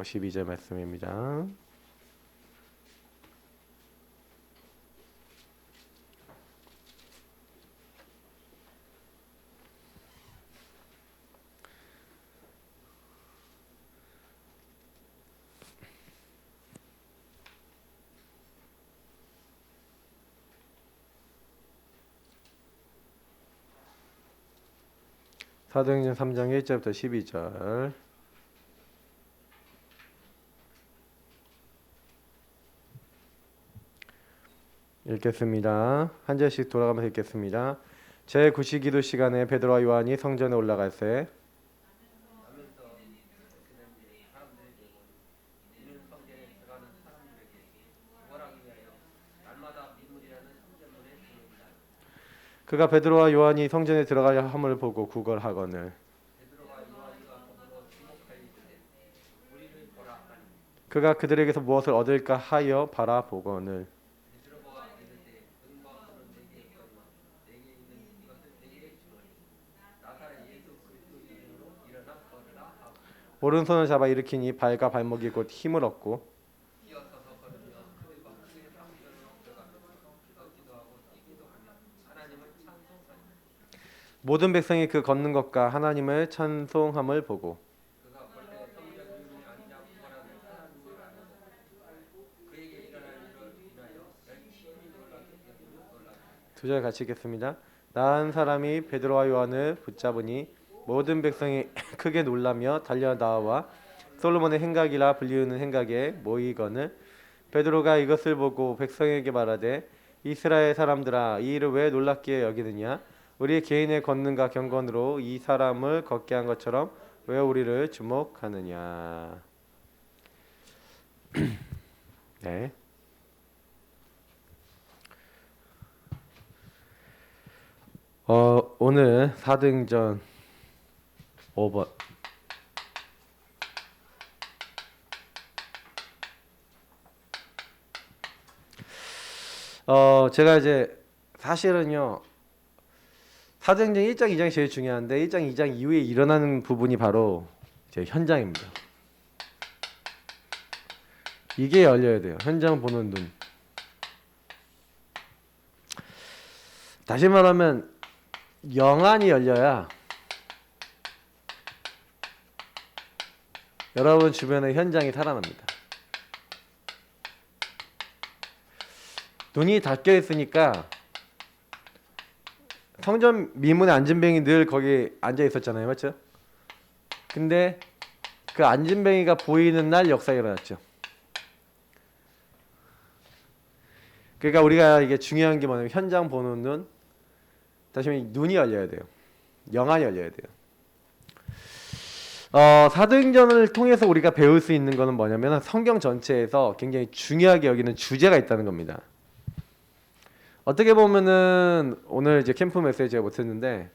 12절 말씀입니다. 사도행전 3장 1절부터 12절 읽겠습니다. 한 절씩 돌아가면서 읽겠습니다. 제9시기도 시간에 베드로와 요한이 성전에 올라갈새 그가 베드로와 요한이 성전에 들어가려 함을 보고 구걸하거늘 그가 그들에게서 무엇을 얻을까 하여 바라보거늘 오른손을 잡아 일으키니 발과 발목이 곧 힘을 얻고 모든 백성이 그 걷는 것과 하나님을 찬송함을 보고 두 절 같이 읽겠습니다. 나은 사람이 베드로와 요한을 붙잡으니 모든 백성이 크게 놀라며 달려 나와 솔로몬의 행각이라 불리우는 행각에 모이거늘 베드로가 이것을 보고 백성에게 말하되 이스라엘 사람들아 이 일을 왜 놀랍게 여기느냐 우리 개인의 권능과 경건으로 이 사람을 걷게 한 것처럼 왜 우리를 주목하느냐. 네. 오늘 사도행전 5번 제가 이제 사실은요 사도행전 1장 2장이 제일 중요한데 1장 2장 이후에 일어나는 부분이 바로 제 현장입니다. 이게 열려야 돼요. 현장 보는 눈. 다시 말하면 영안이 열려야 여러분 주변의 현장이 살아납니다. 눈이 닫혀 있으니까 성전 미문의 안진뱅이 늘 거기 앉아 있었잖아요, 맞죠? 근데 그 안진뱅이가 보이는 날 역사가 일어났죠. 그러니까 우리가 이게 중요한 게 뭐냐면 현장 보는 눈, 다시 말해 눈이 열려야 돼요. 영안이 열려야 돼요. 사도행전을 통해서 우리가 배울 수 있는 거는 뭐냐면 성경 전체에서 굉장히 중요하게 여기는 주제가 있다는 겁니다. 어떻게 보면은 오늘 이제 캠프 메시지 제가 못했는데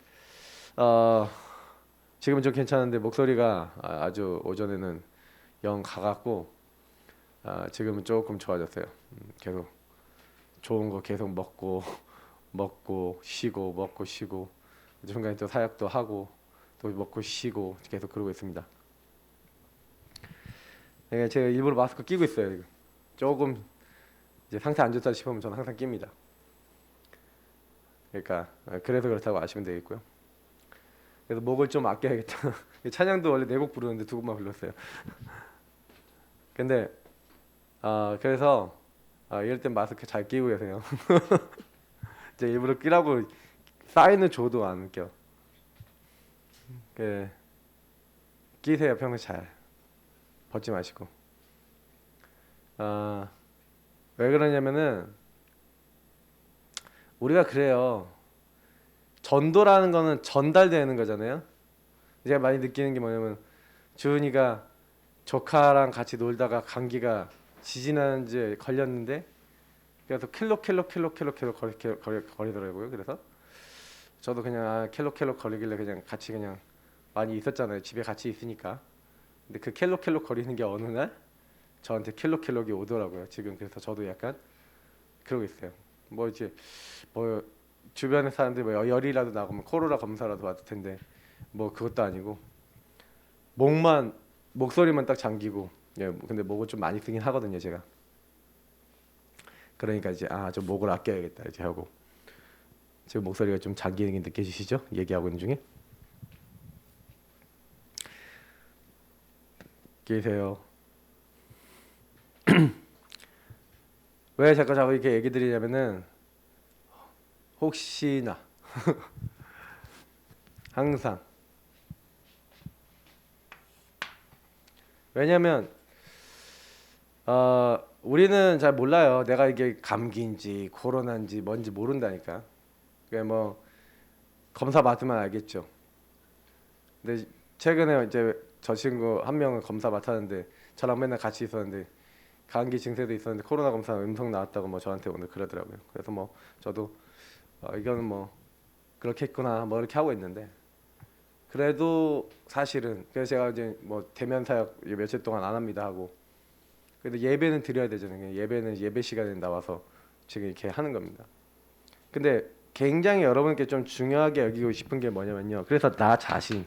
지금은 좀 괜찮은데 목소리가 아주 오전에는 영 가갖고 지금은 조금 좋아졌어요. 계속 좋은 거 계속 먹고 쉬고 먹고 쉬고 중간에 또 사역도 하고 또 먹고 쉬고 계속 그러고 있습니다. 제가 일부러 마스크 끼고 있어요. 조금 이제 상태 안 좋다 싶으면 저는 항상 낍니다. 그러니까 그래서 그렇다고 아시면 되겠고요. 그래서 목을 좀 아껴야겠다. 찬양도 원래 4곡 부르는데 2곡만 불렀어요. 근데 그래서 이럴 땐 마스크 잘 끼고 계세요. 이제 일부러 끼라고 사인을 줘도 안 껴. 끼세요. 평소에 잘 벗지 마시고. 왜 그러냐면은 우리가 그래요. 전도라는 거는 전달되는 거잖아요. 제가 많이 느끼는 게 뭐냐면 주은이가 조카랑 같이 놀다가 감기가 지지난주에 걸렸는데 그래서 켈로켈로 거리더라고요. 그래서 저도 그냥 켈로켈로 거리길래 그냥 같이 그냥 많이 있었잖아요. 집에 같이 있으니까. 근데 그 켈로켈로 거리는 게 어느 날 저한테 켈로켈록이 오더라고요. 지금 그래서 저도 약간 그러고 있어요. 뭐 이제 뭐 주변의 사람들이 뭐 열이라도 나고 코로나 검사라도 받을 텐데 뭐 그것도 아니고 목소리만 딱 잠기고 예, 근데 목을 좀 많이 쓰긴 하거든요, 제가. 그러니까 이제 좀 목을 아껴야겠다 이제 하고. 지금 목소리가 좀 잠기는 게 느껴지시죠? 얘기하고 있는 중에. 계세요. 왜 자꾸 이렇게 얘기 드리냐면은 혹시나 항상, 왜냐면 우리는 잘 몰라요. 내가 이게 감기인지 코로나인지 뭔지 모른다니까. 그냥 뭐 검사 받으면 알겠죠. 근데 최근에 이제 저 친구 한 명은 검사 맡았는데 저랑 맨날 같이 있었는데 감기 증세도 있었는데 코로나 검사 음성 나왔다고 뭐 저한테 오늘 그러더라고요. 그래서 뭐 저도 이거는 뭐 그렇겠구나 뭐 이렇게 하고 있는데, 그래도 사실은 그래서 제가 이제 뭐 대면 사역 며칠 동안 안 합니다 하고, 그래도 예배는 드려야 되잖아요. 예배는 예배 시간에 나와서 지금 이렇게 하는 겁니다. 근데 굉장히 여러분께 좀 중요하게 여기고 싶은 게 뭐냐면요. 그래서 나 자신,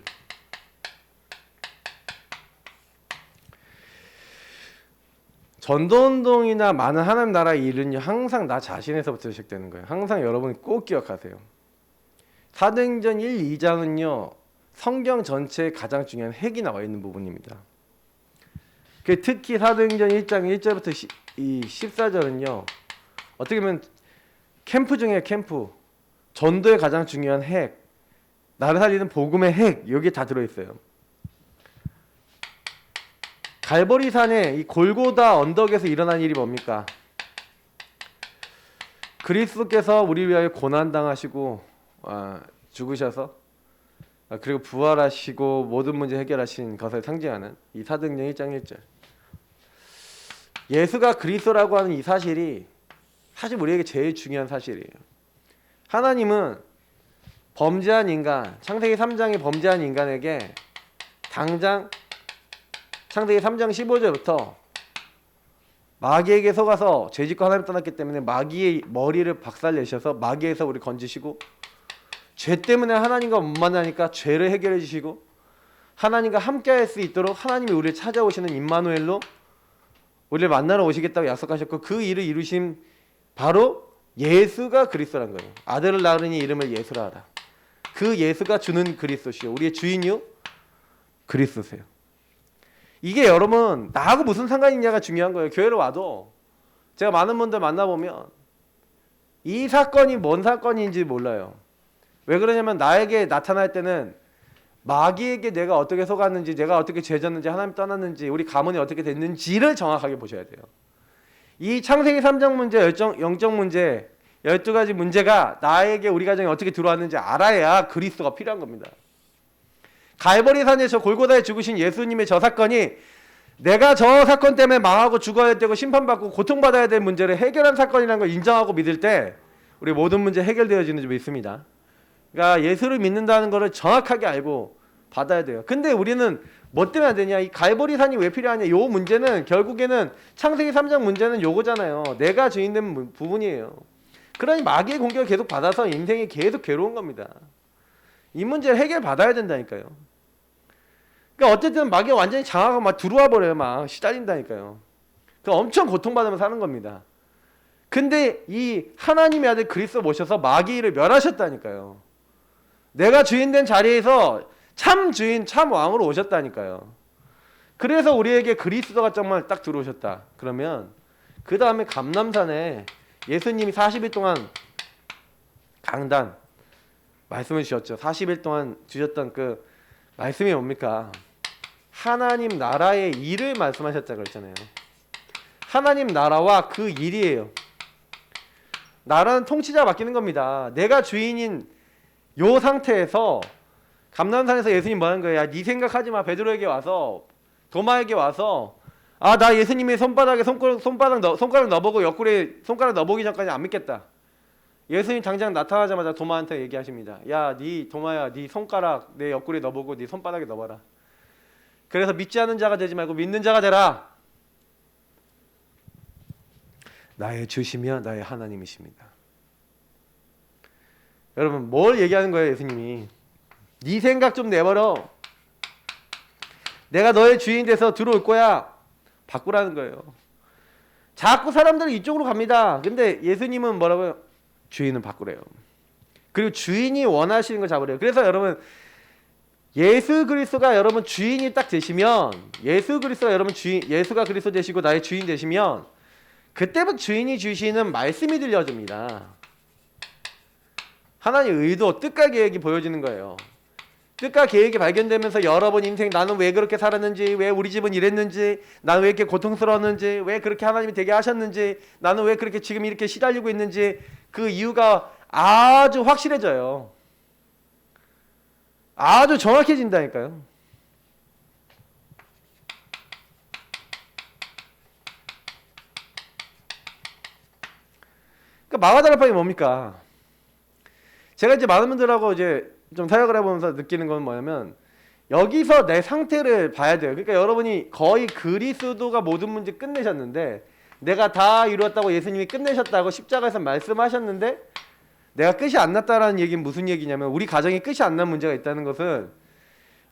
전도운동이나 많은 하나님 나라 일은 항상 나 자신에서부터 시작되는 거예요. 항상 여러분이 꼭 기억하세요. 사도행전 1, 2장은요 성경 전체에 가장 중요한 핵이 나와 있는 부분입니다. 특히 사도행전 1장 1절부터 14절은요 어떻게 보면 캠프 중에 캠프, 전도의 가장 중요한 핵, 나를 살리는 복음의 핵, 여기 다 들어있어요. 갈보리산의 이 골고다 언덕에서 일어난 일이 뭡니까? 그리스도께서 우리 위하여 고난당하시고 죽으셔서 그리고 부활하시고 모든 문제 해결하신 것을 상징하는 이 사도행전 1장 1절. 예수가 그리스도라고 하는 이 사실이 사실 우리에게 제일 중요한 사실이에요. 하나님은 범죄한 인간, 창세기 3장에 범죄한 인간에게 당장 창세기 3장 15절부터 마귀에게 속아서 죄짓고 하나님 떠났기 때문에 마귀의 머리를 박살내셔서 마귀에서 우리 건지시고, 죄 때문에 하나님과 못 만나니까 죄를 해결해 주시고, 하나님과 함께 할 수 있도록 하나님이 우리를 찾아오시는 임마누엘로 우리를 만나러 오시겠다고 약속하셨고, 그 일을 이루신 바로 예수가 그리스도란 거예요. 아들을 낳으니 이름을 예수라 하라. 그 예수가 주는 그리스도시요 우리의 주인이요 그리스도세요. 이게 여러분 나하고 무슨 상관이 있냐가 중요한 거예요. 교회로 와도 제가 많은 분들 만나보면 이 사건이 뭔 사건인지 몰라요. 왜 그러냐면 나에게 나타날 때는 마귀에게 내가 어떻게 속았는지, 내가 어떻게 죄졌는지, 하나님 떠났는지, 우리 가문이 어떻게 됐는지를 정확하게 보셔야 돼요. 이 창세기 3장 문제, 영적 문제, 12가지 문제가 나에게 우리 가정에 어떻게 들어왔는지 알아야 그리스도가 필요한 겁니다. 갈보리산에 저 골고다에 죽으신 예수님의 저 사건이 내가 저 사건 때문에 망하고 죽어야 되고 심판받고 고통받아야 될 문제를 해결한 사건이라는 걸 인정하고 믿을 때 우리 모든 문제 해결되어지는 줄 믿습니다. 그러니까 예수를 믿는다는 것을 정확하게 알고 받아야 돼요. 근데 우리는 뭐 때문에 안 되냐? 이 갈보리산이 왜 필요하냐? 요 문제는 결국에는 창세기 3장 문제는 요거잖아요. 내가 주인된 부분이에요. 그러니 마귀의 공격을 계속 받아서 인생이 계속 괴로운 겁니다. 이 문제를 해결받아야 된다니까요. 그러니까 어쨌든 마귀가 완전히 장악하고 막 들어와 버려요. 막 시달린다니까요. 그 엄청 고통받으면서 사는 겁니다. 근데 이 하나님의 아들 그리스도 모셔서 마귀를 멸하셨다니까요. 내가 주인된 자리에서 참 주인, 참 왕으로 오셨다니까요. 그래서 우리에게 그리스도가 정말 딱 들어오셨다. 그러면 그 다음에 감람산에 예수님이 40일 동안 강단 말씀을 주셨죠. 40일 동안 주셨던 그 말씀이 뭡니까? 하나님 나라의 일을 말씀하셨다고 그랬잖아요. 하나님 나라와 그 일이에요. 나라는 통치자가 바뀌는 겁니다. 내가 주인인 요 상태에서 감람산에서 예수님 뭐 하는 거예요? 야, 네 생각하지 마. 베드로에게 와서, 도마에게 와서, 나 예수님의 손바닥에 손가락 넣어보고 옆구리에 손가락 넣어보기 전까지 안 믿겠다. 예수님 당장 나타나자마자 도마한테 얘기하십니다. 야, 네 도마야, 네 손가락 내 옆구리에 넣어보고 네 손바닥에 넣어봐라. 그래서 믿지 않는 자가 되지 말고 믿는 자가 되라. 나의 주시며 나의 하나님이십니다. 여러분 뭘 얘기하는 거예요? 예수님이 네 생각 좀 내버려. 내가 너의 주인 돼서 들어올 거야. 바꾸라는 거예요. 자꾸 사람들이 이쪽으로 갑니다. 근데 예수님은 뭐라고요? 주인을 바꾸래요. 그리고 주인이 원하시는 걸 잡으래요. 그래서 여러분 예수 그리스도가 여러분 주인이 딱 되시면, 예수 그리스도가 여러분 주인, 예수가 그리스도 되시고 나의 주인 되시면 그때부터 주인이 주시는 말씀이 들려집니다. 하나님의 의도, 뜻과 계획이 보여지는 거예요. 뜻과 계획이 발견되면서 여러분 인생, 나는 왜 그렇게 살았는지, 왜 우리 집은 이랬는지, 나는 왜 이렇게 고통스러웠는지, 왜 그렇게 하나님이 되게 하셨는지, 나는 왜 그렇게 지금 이렇게 시달리고 있는지, 그 이유가 아주 확실해져요. 아주 정확해진다니까요. 그러니까 마가다락방이 뭡니까? 제가 이제 많은 분들하고 이제 좀 사역을 해보면서 느끼는 건 뭐냐면, 여기서 내 상태를 봐야 돼요. 그러니까 여러분이 거의 그리스도가 모든 문제 끝내셨는데, 내가 다 이루었다고 예수님이 끝내셨다고 십자가에서 말씀하셨는데 내가 끝이 안 났다라는 얘기는 무슨 얘기냐면, 우리 가정이 끝이 안 난 문제가 있다는 것은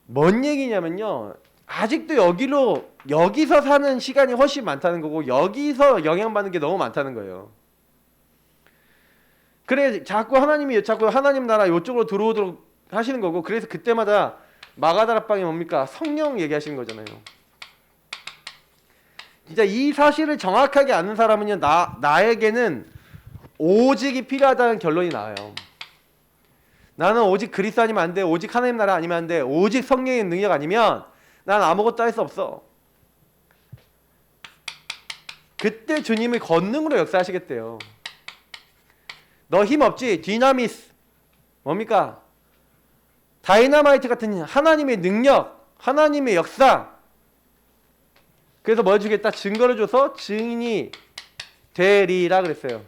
뭔 얘기냐면요, 아직도 여기서 사는 시간이 훨씬 많다는 거고, 여기서 영향받는 게 너무 많다는 거예요. 그래 자꾸 하나님 나라 이쪽으로 들어오도록 하시는 거고, 그래서 그때마다 마가다락방이 뭡니까? 성령 얘기하시는 거잖아요. 진짜 이 사실을 정확하게 아는 사람은요, 나에게는 오직이 필요하다는 결론이 나와요. 나는 오직 그리스도 아니면 안 돼. 오직 하나님 나라 아니면 안 돼. 오직 성령의 능력 아니면 난 아무것도 할 수 없어. 그때 주님이 권능으로 역사하시겠대요. 너 힘 없지? 디나미스. 뭡니까? 다이너마이트 같은 하나님의 능력, 하나님의 역사. 그래서 뭘 주겠다? 증거를 줘서 증인이 되리라 그랬어요.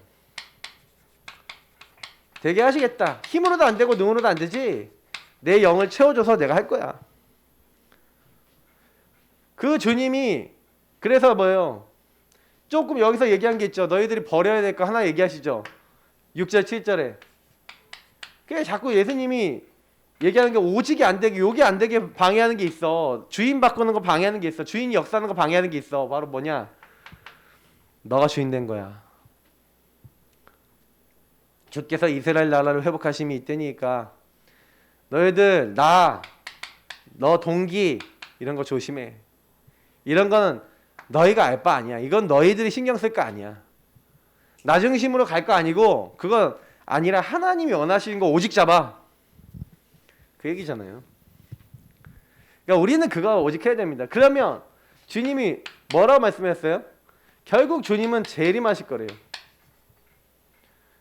되게 하시겠다. 힘으로도 안 되고 능으로도 안 되지. 내 영을 채워줘서 내가 할 거야. 그 주님이 그래서 뭐예요? 조금 여기서 얘기한 게 있죠. 너희들이 버려야 될 거 하나 얘기하시죠. 6절 7절에. 그게 자꾸 예수님이 얘기하는 게 오직이 안 되게, 요게 안 되게 방해하는 게 있어. 주인 바꾸는 거 방해하는 게 있어. 주인이 역사하는 거 방해하는 게 있어. 바로 뭐냐? 너가 주인 된 거야. 주께서 이스라엘 나라를 회복하심이 있다니까 너희들 너 동기 이런 거 조심해. 이런 거는 너희가 알 바 아니야. 이건 너희들이 신경 쓸 거 아니야. 나 중심으로 갈 거 아니고, 그건 아니라 하나님이 원하시는 거 오직 잡아. 그 얘기잖아요. 그러니까 우리는 그거 오직 해야 됩니다. 그러면 주님이 뭐라고 말씀하셨어요? 결국 주님은 재림하실 거래요.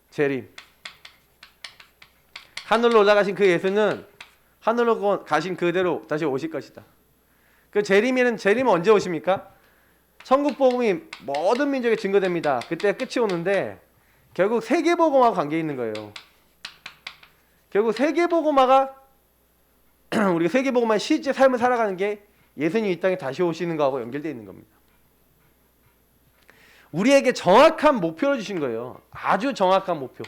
재림. 하늘로 올라가신 그 예수는 하늘로 가신 그대로 다시 오실 것이다. 그 재림은 언제 오십니까? 천국 복음이 모든 민족에 증거됩니다. 그때 끝이 오는데 결국 세계복음하고 관계 있는 거예요. 결국 세계복음화가 우리가 세계복음화의 실제 삶을 살아가는 게 예수님 이 땅에 다시 오시는 거하고 연결되어 있는 겁니다. 우리에게 정확한 목표를 주신 거예요. 아주 정확한 목표.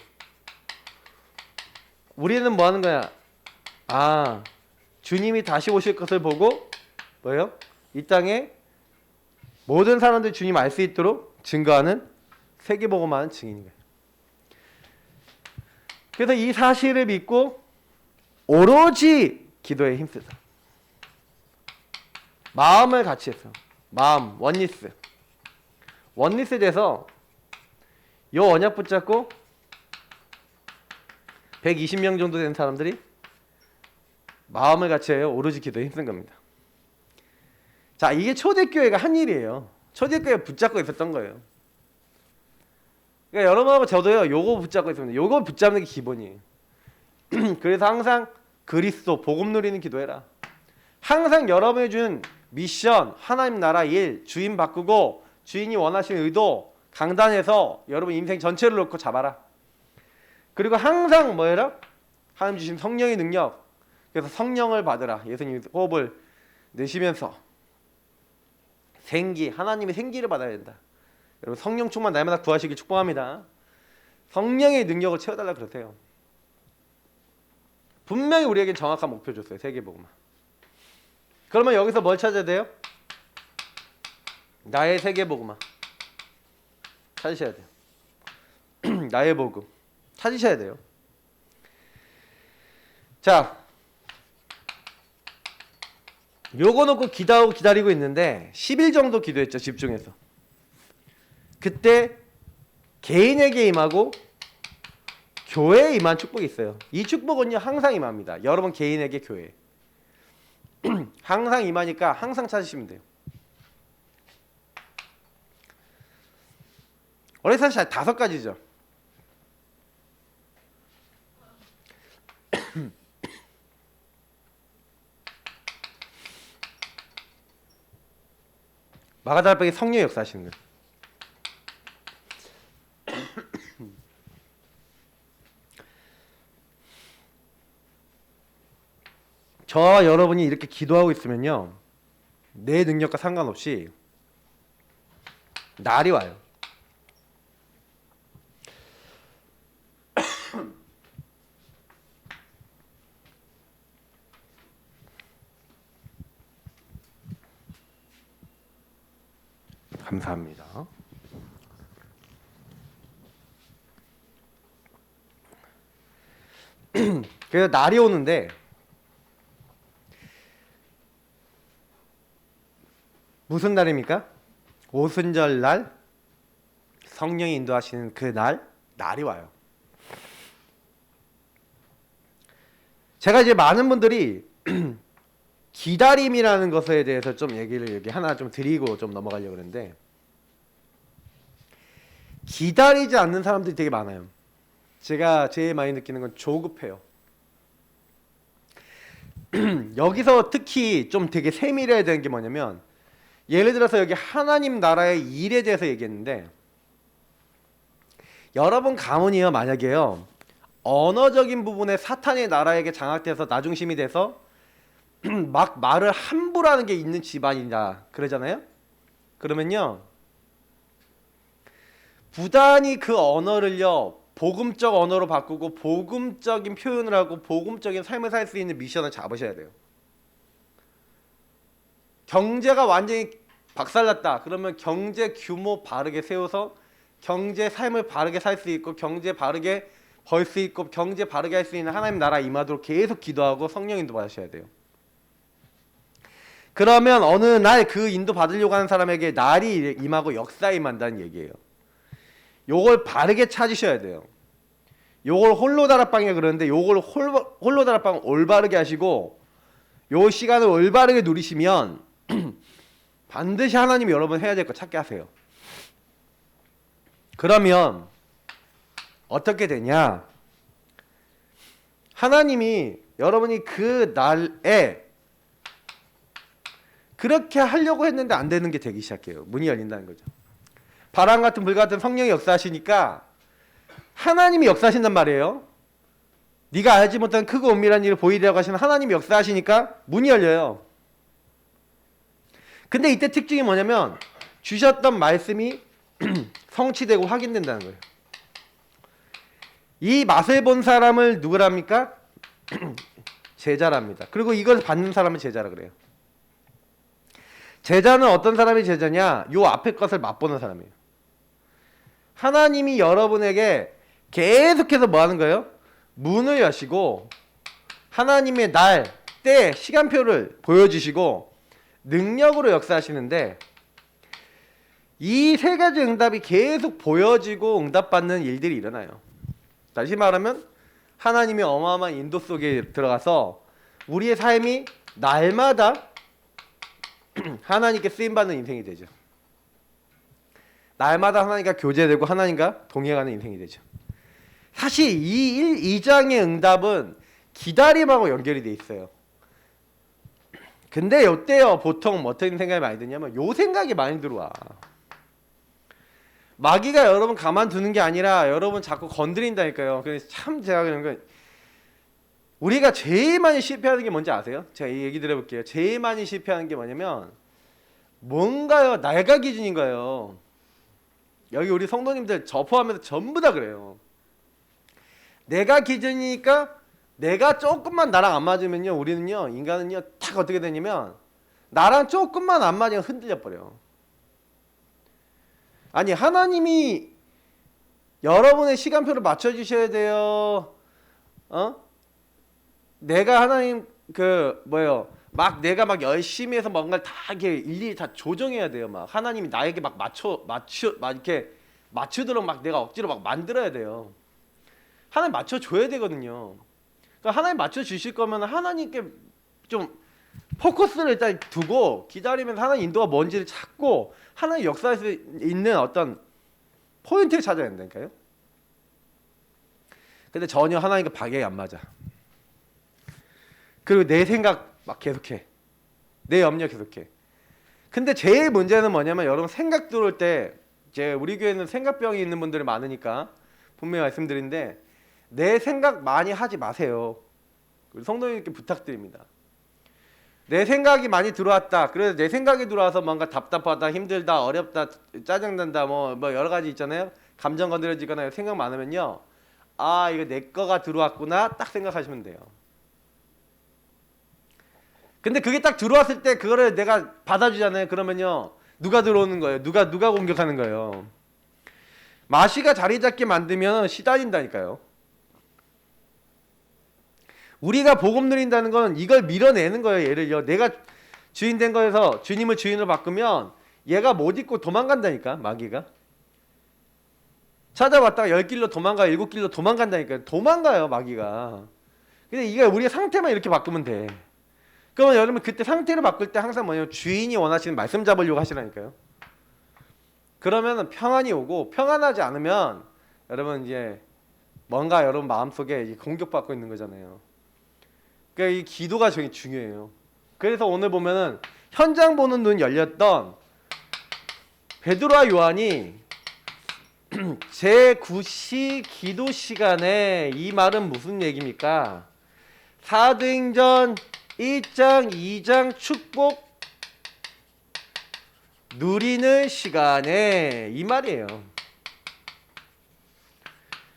우리는 뭐 하는 거야? 주님이 다시 오실 것을 보고 뭐예요? 이 땅에 모든 사람들이 주님 알 수 있도록 증거하는, 세계복음화하는 증인인 거예요. 그래서 이 사실을 믿고 오로지 기도에 힘쓰자. 마음을 같이 해서, 마음, 원리스에 대해서 요 언약 붙잡고 120명 정도 되는 사람들이 마음을 같이 해요. 오로지 기도에 힘쓴 겁니다. 자, 이게 초대교회가 한 일이에요. 초대교회가 붙잡고 있었던 거예요. 그러니까 여러분하고 저도요, 요거 붙잡고 있습니다. 요거 붙잡는 게 기본이에요. 그래서 항상 그리스도 복음 누리는 기도해라. 항상 여러분이 준 미션, 하나님 나라 일, 주인 바꾸고 주인이 원하시는 의도 강단에서 여러분 인생 전체를 놓고 잡아라. 그리고 항상 뭐 해라? 하나님 주신 성령의 능력. 그래서 성령을 받으라. 예수님이 호흡을 내쉬면서 하나님의 생기를 받아야 된다. 여러분 성령 충만 날마다 구하시길 축복합니다. 성령의 능력을 채워달라 그러세요. 분명히 우리에게 정확한 목표 줬어요. 세계복음화. 그러면 여기서 뭘 찾아야 돼요? 나의 세계복음화 찾으셔야 돼요. 나의 복음 찾으셔야 돼요. 자, 요거 놓고 기다리고 있는데 10일 정도 기도했죠. 집중해서. 그때 개인에게 임하고 교회에 임한 축복이 있어요. 이 축복은요 항상 임합니다. 여러분 개인에게 교회 항상 임하니까 항상 찾으시면 돼요. 원래 사실 5가지죠. 마가다락방에 성령의 역사하시는 거예요. 저와 여러분이 이렇게 기도하고 있으면요 내 능력과 상관없이 날이 와요. 감사합니다. 그래서 날이 오는데 무슨 날입니까? 오순절 날 성령이 인도하시는 그 날이 와요. 제가 이제 많은 분들이 기다림이라는 것에 대해서 좀 얘기를 여기 하나 좀 드리고 좀 넘어가려고 그러는데 기다리지 않는 사람들이 되게 많아요. 제가 제일 많이 느끼는 건 조급해요. 여기서 특히 좀 되게 세밀해야 되는 게 뭐냐면 예를 들어서 여기 하나님 나라의 일에 대해서 얘기했는데 여러분 가문이요 만약에요 언어적인 부분에 사탄의 나라에게 장악돼서 나중심이 돼서 막 말을 함부로 하는 게 있는 집안이다 그러잖아요. 그러면요 부단히 그 언어를요 복음적 언어로 바꾸고 복음적인 표현을 하고 복음적인 삶을 살 수 있는 미션을 잡으셔야 돼요. 경제가 완전히 박살났다 그러면 경제 규모 바르게 세워서 경제 삶을 바르게 살 수 있고 경제 바르게 벌 수 있고 경제 바르게 할 수 있는 하나님 나라 임하도록 계속 기도하고 성령 인도 받으셔야 돼요. 그러면 어느 날 그 인도 받으려고 하는 사람에게 날이 임하고 역사 임한다는 얘기예요. 요걸 바르게 찾으셔야 돼요. 요걸 홀로다락방에 그러는데 요걸 홀로다락방 올바르게 하시고 요 시간을 올바르게 누리시면 반드시 하나님이 여러분 해야 될 거 찾게 하세요. 그러면 어떻게 되냐? 하나님이 여러분이 그 날에 그렇게 하려고 했는데 안 되는 게 되기 시작해요. 문이 열린다는 거죠. 바람 같은 불 같은 성령이 역사하시니까 하나님이 역사하신단 말이에요. 네가 알지 못한 크고 은밀한 일을 보이려고 하시는 하나님이 역사하시니까 문이 열려요. 근데 이때 특징이 뭐냐면 주셨던 말씀이 성취되고 확인된다는 거예요. 이 맛을 본 사람을 누구랍니까? 제자랍니다. 그리고 이걸 받는 사람을 제자라 그래요. 제자는 어떤 사람이 제자냐? 요 앞에 것을 맛보는 사람이에요. 하나님이 여러분에게 계속해서 뭐 하는 거예요? 문을 여시고 하나님의 날, 때, 시간표를 보여주시고 능력으로 역사하시는데 이 3가지 응답이 계속 보여지고 응답받는 일들이 일어나요. 다시 말하면 하나님의 어마어마한 인도 속에 들어가서 우리의 삶이 날마다 하나님께 쓰임받는 인생이 되죠. 날마다 하나님과 교제되고 하나님과 동행하는 인생이 되죠. 사실 이 2장의 응답은 기다림하고 연결이 돼 있어요. 근데 요때요 보통 어떤 생각이 많이 드냐면 요 생각이 많이 들어와. 마귀가 여러분 가만두는 게 아니라 여러분 자꾸 건드린다니까요. 그래서 참 제가 그런 건 우리가 제일 많이 실패하는 게 뭔지 아세요? 제가 이 얘기 드려볼게요. 제일 많이 실패하는 게 뭐냐면 뭔가요? 나가 기준인 거예요. 여기 우리 성도님들 저 포함해서 전부 다 그래요. 내가 기준이니까 내가 조금만 나랑 안 맞으면요 우리는요 인간은요 딱 어떻게 되냐면 나랑 조금만 안 맞으면 흔들려 버려요. 아니 하나님이 여러분의 시간표를 맞춰 주셔야 돼요. 어? 내가 하나님 그 뭐예요? 막 내가 막 열심히 해서 뭔가를 다 이렇게 일일이 다 조정해야 돼요. 막 하나님이 나에게 막 막 이렇게 맞추도록 막 내가 억지로 막 만들어야 돼요. 하나님 맞춰 줘야 되거든요. 그러니까 하나님 맞춰 주실 거면 하나님께 좀 포커스를 일단 두고 기다리면서 하나님 인도가 뭔지를 찾고 하나님 역사에서 있는 어떤 포인트를 찾아야 된다니까요. 근데 전혀 하나님과 박약이 안 맞아. 그리고 내 생각 막 계속해. 내 염려 계속해. 근데 제일 문제는 뭐냐면 여러분 생각 들어올 때 이제 우리 교회는 생각병이 있는 분들이 많으니까 분명히 말씀드린데 내 생각 많이 하지 마세요. 성도님께 부탁드립니다. 내 생각이 많이 들어왔다. 그래서 내 생각이 들어와서 뭔가 답답하다, 힘들다, 어렵다, 짜증난다, 뭐 여러 가지 있잖아요. 감정 건드려지거나 생각 많으면요. 아, 이거 내 거가 들어왔구나. 딱 생각하시면 돼요. 근데 그게 딱 들어왔을 때 그거를 내가 받아주잖아요. 그러면요. 누가 들어오는 거예요? 누가 공격하는 거예요? 마시가 자리 잡게 만들면 시달린다니까요. 우리가 복음 누린다는 건 이걸 밀어내는 거예요. 얘를요. 내가 주인 된 거에서 주님을 주인으로 바꾸면 얘가 못 잊고 도망간다니까. 마귀가. 찾아왔다가 10길로 도망가 7길로 도망간다니까요. 도망가요. 마귀가. 근데 이게 우리의 상태만 이렇게 바꾸면 돼. 그러면 여러분 그때 상태를 바꿀 때 항상 뭐냐면 주인이 원하시는 말씀 잡으려고 하시라니까요. 그러면 평안이 오고 평안하지 않으면 여러분 이제 뭔가 여러분 마음속에 공격받고 있는 거잖아요. 그러니까 이 기도가 되게 중요해요. 그래서 오늘 보면은 현장 보는 눈 열렸던 베드로와 요한이 제9시 기도 시간에 이 말은 무슨 얘기입니까? 사도행전 1장 2장 축복 누리는 시간에 이 말이에요.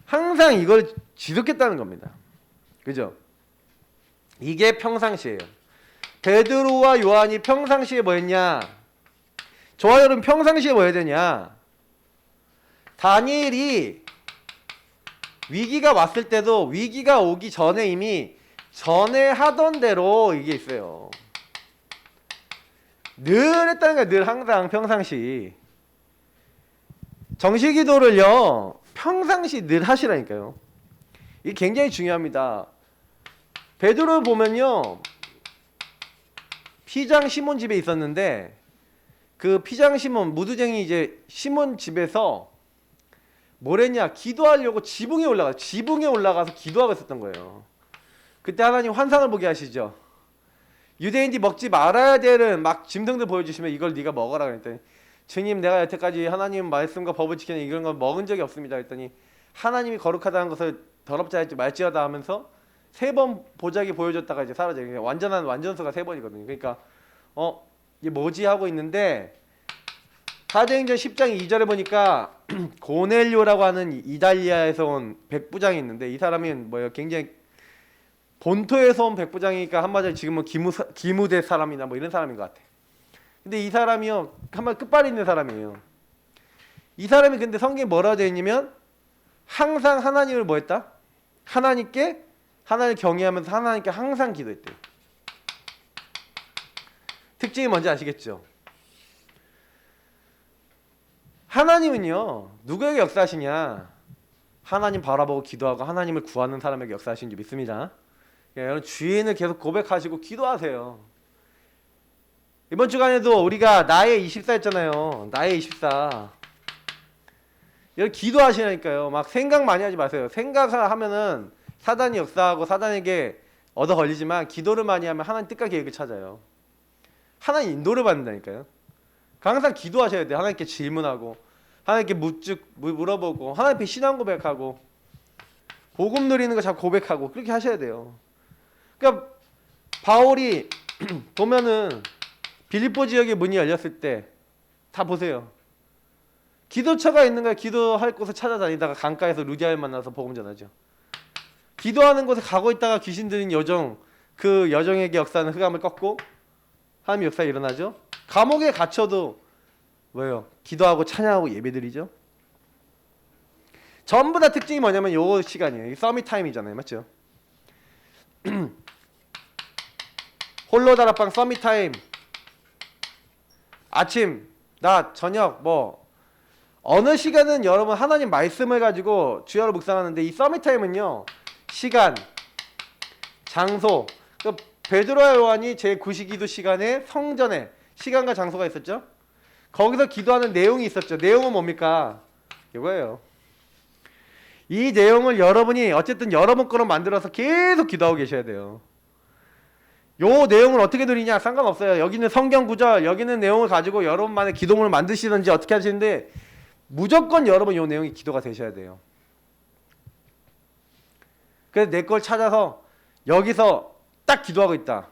항상 이걸 지속했다는 겁니다. 그죠? 이게 평상시예요. 베드로와 요한이 평상시에 뭐 했냐? 저와 여러분 평상시에 뭐 해야 되냐? 다니엘이 위기가 왔을 때도 위기가 오기 전에 이미 전에 하던 대로 이게 있어요. 늘 했다는 거야. 늘 항상 평상시. 정시기도를요. 평상시 늘 하시라니까요. 이게 굉장히 중요합니다. 베드로 보면요. 피장 시몬 집에 있었는데 그 피장 시몬 무두쟁이 이제 시몬 집에서 뭘 했냐? 기도하려고 지붕에 올라가서 기도하고 있었던 거예요. 그때 하나님 환상을 보게 하시죠. 유대인들이 먹지 말아야 되는 막 짐승들 보여주시면 이걸 네가 먹어라 그랬더니 주님 내가 여태까지 하나님 말씀과 법을 지키는 이런 걸 먹은 적이 없습니다 그랬더니 하나님이 거룩하다는 것을 더럽지 할지 말지어다 하면서 3번 보자기 보여줬다가 이제 사라져요. 완전한 완전수가 3번이거든요. 그러니까 이게 뭐지 하고 있는데 사도행전 10장 2절에 보니까 고넬료라고 하는 이달리아에서 온 백부장이 있는데 이 사람이 뭐예요? 굉장히 본토에서 온 백부장이니까 한마디로 지금은 기무대 사람이나 뭐 이런 사람인 것 같아. 근데 이 사람이요 한마디 끝발이 있는 사람이에요. 이 사람이 근데 성경에 뭐라고 되어 있냐면 항상 하나님을 뭐 했다? 하나님을 경외하면서 하나님께 항상 기도했대요. 특징이 뭔지 아시겠죠? 하나님은요 누구에게 역사하시냐? 하나님 바라보고 기도하고 하나님을 구하는 사람에게 역사하시는 줄 믿습니다. 여러분 주인을 계속 고백하시고 기도하세요. 이번 주간에도 우리가 나의 24 했잖아요. 나의 24. 여러분 기도하시라니까요. 막 생각 많이 하지 마세요. 생각을 하면은 사단이 역사하고 사단에게 얻어 걸리지만 기도를 많이 하면 하나님 뜻과 계획을 찾아요. 하나님 인도를 받는다니까요. 항상 기도하셔야 돼요. 하나님께 질문하고 하나님께 물어보고 하나님께 신앙 고백하고 복음 누리는 거 자꾸 고백하고 그렇게 하셔야 돼요. 그러니까 바울이 보면은 빌립보 지역에 문이 열렸을 때 다 보세요. 기도처가 있는 거야. 기도할 곳을 찾아다니다가 강가에서 루디아를 만나서 복음 전하죠. 기도하는 곳에 가고 있다가 귀신 들린 여정, 그 여정에게 역사하는 흑암을 꺾고 하나님의 역사가 일어나죠. 감옥에 갇혀도 뭐예요? 기도하고 찬양하고 예배드리죠. 전부 다 특징이 뭐냐면 요 시간이에요. 서밋 타임이잖아요, 맞죠? 홀로 다락방 서밋 타임. 아침, 낮, 저녁 뭐 어느 시간은 여러분 하나님 말씀을 가지고 주야로 묵상하는데 이 서밋 타임은요. 시간, 장소. 그 베드로와 요한이 제9시기도 시간에 성전에 시간과 장소가 있었죠. 거기서 기도하는 내용이 있었죠. 내용은 뭡니까? 이거예요. 이 내용을 여러분이 어쨌든 여러분 거로 만들어서 계속 기도하고 계셔야 돼요. 요 내용을 어떻게 드리냐 상관없어요. 여기는 성경 구절, 여기는 내용을 가지고 여러분만의 기도문을 만드시든지 어떻게 하시는데 무조건 여러분 요 내용이 기도가 되셔야 돼요. 그래서 내 걸 찾아서 여기서 딱 기도하고 있다.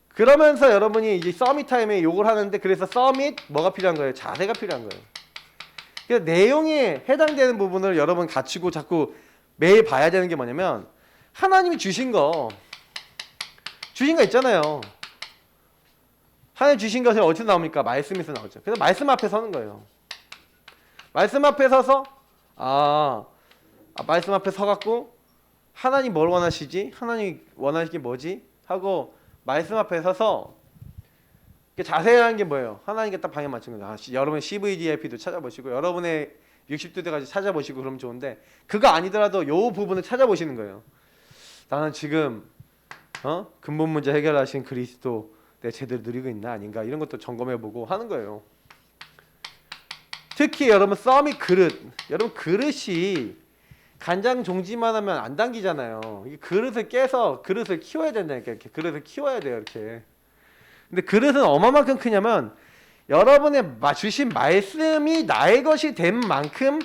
그러면서 여러분이 이제 서밋 타임에 요걸 하는데 그래서 서밋 뭐가 필요한 거예요? 자세가 필요한 거예요. 그래서 내용에 해당되는 부분을 여러분 갖추고 자꾸 매일 봐야 되는 게 뭐냐면 하나님이 주신 거 있잖아요. 하나님 주신 것이 어디서 나옵니까? 말씀에서 나오죠. 그래서 말씀 앞에 서는 거예요. 말씀 앞에 서서 말씀 앞에 서갖고 하나님 뭘 원하시지? 하나님 원하시는 게 뭐지? 하고 말씀 앞에 서서 자세한 게 뭐예요? 하나님께 딱 방향 맞춘 거예요. 여러분 CVDIP도 찾아보시고 여러분의 60도대까지 찾아보시고 그러면 좋은데 그거 아니더라도 요 부분을 찾아보시는 거예요. 나는 지금 근본 문제 해결하신 그리스도 내가 제대로 누리고 있나 아닌가 이런 것도 점검해보고 하는 거예요. 특히 여러분 썸이 그릇, 여러분 그릇이 간장 종지만 하면 안 당기잖아요. 이 그릇을 깨서 그릇을 키워야 된다니까. 이렇게 그릇을 키워야 돼요. 이렇게. 근데 그릇은 얼마만큼 크냐면 여러분의 주신 말씀이 나의 것이 된 만큼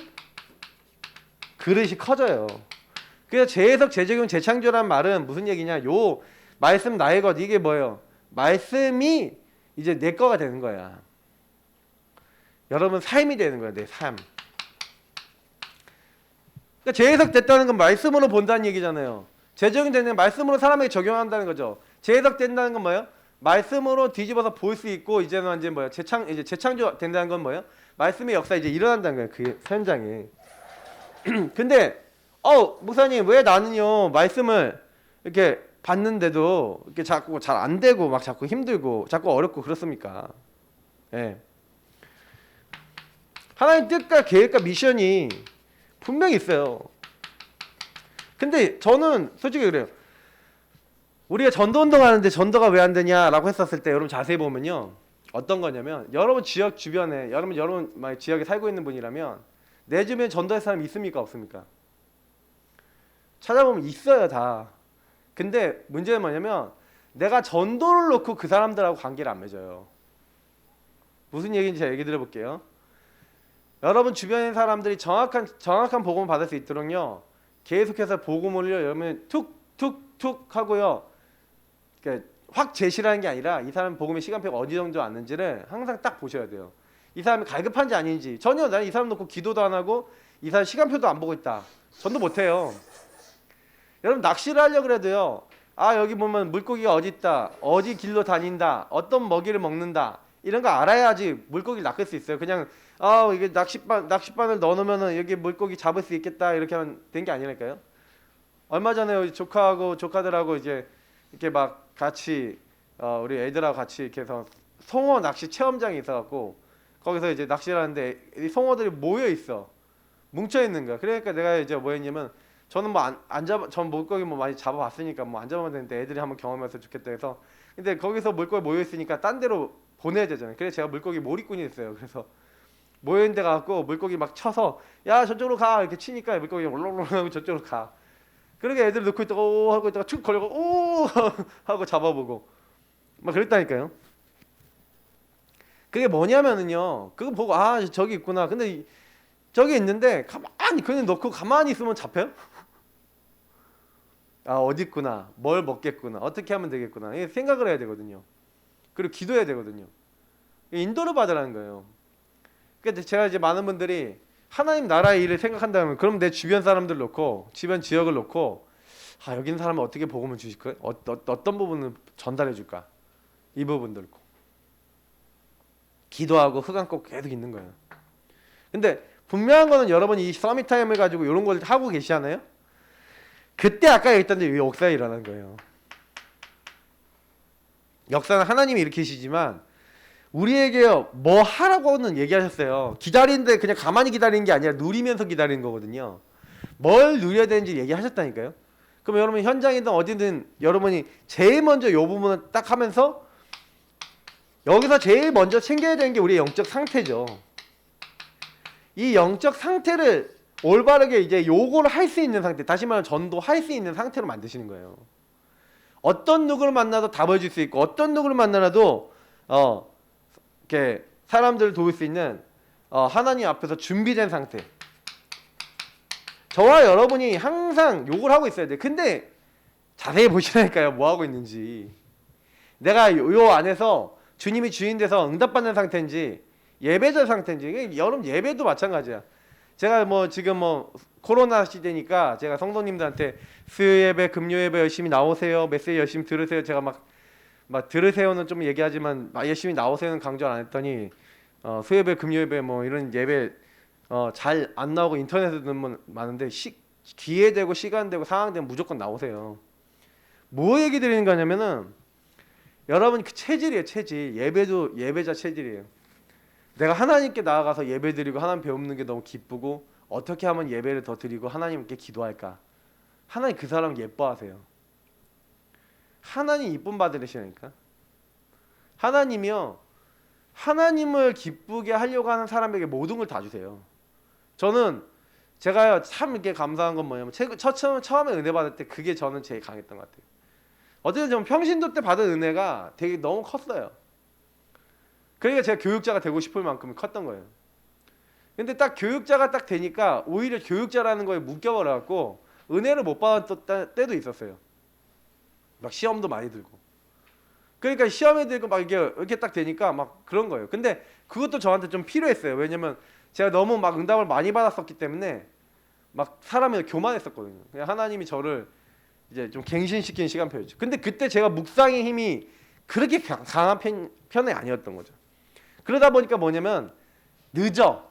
그릇이 커져요. 그래서 재해석, 재적용, 재창조라는 말은 무슨 얘기냐? 요 말씀 나의 것 이게 뭐예요? 말씀이 이제 내 거가 되는 거야. 여러분 삶이 되는 거야. 내 삶. 그러니까 재해석 됐다는 건 말씀으로 본다는 얘기잖아요. 재적용 되는 말씀으로 사람에게 적용한다는 거죠. 재해석 된다는 건 뭐예요? 말씀으로 뒤집어서 볼 수 있고 이제는 이제 뭐예요? 재창조 된다는 건 뭐예요? 말씀의 역사 이제 일어난다는 거예요. 그 현장에. 근데 목사님 왜 나는요 말씀을 이렇게 봤는데도 이렇게 자꾸 잘 안 되고 막 자꾸 힘들고 자꾸 어렵고 그렇습니까? 예. 하나님 뜻과 계획과 미션이 분명히 있어요. 근데 저는 솔직히 그래요. 우리가 전도 운동하는데 전도가 왜 안 되냐라고 했었을 때 여러분 자세히 보면요. 어떤 거냐면 여러분 지역 주변에 여러분 만약 지역에 살고 있는 분이라면 내 주변에 전도할 사람이 있습니까? 없습니까? 찾아보면 있어요 다. 근데 문제는 뭐냐면 내가 전도를 놓고 그 사람들하고 관계를 안 맺어요. 무슨 얘기인지 제가 얘기 드려볼게요. 여러분 주변의 사람들이 정확한 복음을 받을 수 있도록요. 계속해서 복음을 여러분 툭툭툭 하고요. 그러니까 확 제시라는 게 아니라 이 사람 복음의 시간표가 어디 정도 왔는지를 항상 딱 보셔야 돼요. 이 사람이 갈급한지 아닌지. 전혀 나는 이 사람 놓고 기도도 안 하고 이 사람 시간표도 안 보고 있다. 전도 못해요. 여러분 낚시를 하려고 그래도요. 여기 보면 물고기가 어디 있다. 어디 길로 다닌다. 어떤 먹이를 먹는다. 이런 거 알아야지 물고기를 낚을 수 있어요. 그냥 이게 낚싯바늘 넣어놓으면은 여기 물고기 잡을 수 있겠다 이렇게 하면 된 게 아니랄까요? 얼마 전에 조카들하고 이제 이렇게 막 같이 우리 애들하고 같이 이렇게 해서 송어 낚시 체험장이 있어갖고 거기서 이제 낚시를 하는데 이 송어들이 모여 있어. 뭉쳐 있는 거야. 그러니까 내가 이제 뭐 했냐면 저는 뭐 전 물고기 뭐 많이 잡아봤으니까 뭐 안 잡으면 되는데 애들이 한번 경험해서 좋겠다 해서 근데 거기서 물고기 모여 있으니까 딴 데로 보내야 되잖아요. 그래서 제가 물고기 몰이꾼이 있어요. 그래서 모여 있는 데 가갖고 물고기 막 쳐서 야 저쪽으로 가 이렇게 치니까 물고기 올롱올롱 하고 저쪽으로 가. 그러게 애들 놓고 있다가 오 하고 있다가 툭 걸려고 오 하고 잡아보고 막 그랬다니까요. 그게 뭐냐면은요. 그거 보고 저기 있구나. 근데 저기 있는데 가만히 그냥 놓고 가만히 있으면 잡혀요? 어디 있구나. 뭘 먹겠구나. 어떻게 하면 되겠구나. 생각을 해야 되거든요. 그리고 기도해야 되거든요. 인도를 받으라는 거예요. 그러니까 제가 이제 많은 분들이 하나님 나라의 일을 생각한다면 그럼 내 주변 사람들 놓고 주변 지역을 놓고 여기 있는 사람은 어떻게 복음을 주실까? 어떤 부분을 전달해 줄까? 이 부분들 놓고 기도하고 흑암 꼭 계속 있는 거예요. 근데 분명한 거는 여러분이 이 서밋 타임을 가지고 이런 걸 하고 계시잖아요. 그때 아까 얘기했던 데 역사가 일어나는 거예요. 역사는 하나님이 일으키시지만 우리에게 뭐 하라고는 얘기하셨어요. 기다리는데 그냥 가만히 기다리는 게 아니라 누리면서 기다리는 거거든요. 뭘 누려야 되는지 얘기하셨다니까요. 그럼 여러분 현장이든 어디든 여러분이 제일 먼저 이 부분을 딱 하면서 여기서 제일 먼저 챙겨야 되는 게 우리의 영적 상태죠. 이 영적 상태를 올바르게 이제 요거를 할 수 있는 상태, 다시 말하면 전도할 수 있는 상태로 만드시는 거예요. 어떤 누구를 만나도 답을 줄 수 있고 어떤 누구를 만나도 이렇게 사람들을 도울 수 있는 하나님 앞에서 준비된 상태. 저와 여러분이 항상 욕을 하고 있어야 돼. 근데 자세히 보시라니까요. 뭐 하고 있는지. 내가 요 안에서 주님이 주인 돼서 응답받는 상태인지 예배자 상태인지. 여러분 예배도 마찬가지야. 제가 뭐 지금 뭐 코로나 시대니까 제가 성도님들한테 수요 예배, 금요 예배 열심히 나오세요. 메시지 열심히 들으세요. 제가 막 들으세요는 좀 얘기하지만 열심히 나오세요는 강조 안 했더니 수요 예배, 금요 예배 뭐 이런 예배 잘 안 나오고 인터넷에 넣으면 많은데 기회 되고 시간 되고 상황 되면 무조건 나오세요. 뭐 얘기 드리는 거냐면은 여러분 그 체질이에요. 체질. 예배도 예배자 체질이에요. 내가 하나님께 나아가서 예배 드리고 하나님 배우는 게 너무 기쁘고 어떻게 하면 예배를 더 드리고 하나님께 기도할까? 하나님 그 사람 예뻐하세요. 하나님 이쁨 받으시니까. 하나님이요. 하나님을 기쁘게 하려고 하는 사람에게 모든 걸 다 주세요. 저는 제가 참 이렇게 감사한 건 뭐냐면 처음에 은혜 받을 때 그게 저는 제일 강했던 것 같아요. 어쨌든 좀 평신도 때 받은 은혜가 되게 너무 컸어요. 그러니까 제가 교육자가 되고 싶을 만큼 컸던 거예요. 근데 딱 교육자가 딱 되니까 오히려 교육자라는 거에 묶여버려갖고 은혜를 못 받았던 때도 있었어요. 막 시험도 많이 들고. 그러니까 시험에 들고 막 이렇게 딱 되니까 막 그런 거예요. 근데 그것도 저한테 좀 필요했어요. 왜냐면 제가 너무 막 응답을 많이 받았었기 때문에 막 사람이 교만했었거든요. 그냥 하나님이 저를 이제 좀 갱신시키는 시간표였죠. 근데 그때 제가 묵상의 힘이 그렇게 강한 편이 아니었던 거죠. 그러다 보니까 뭐냐면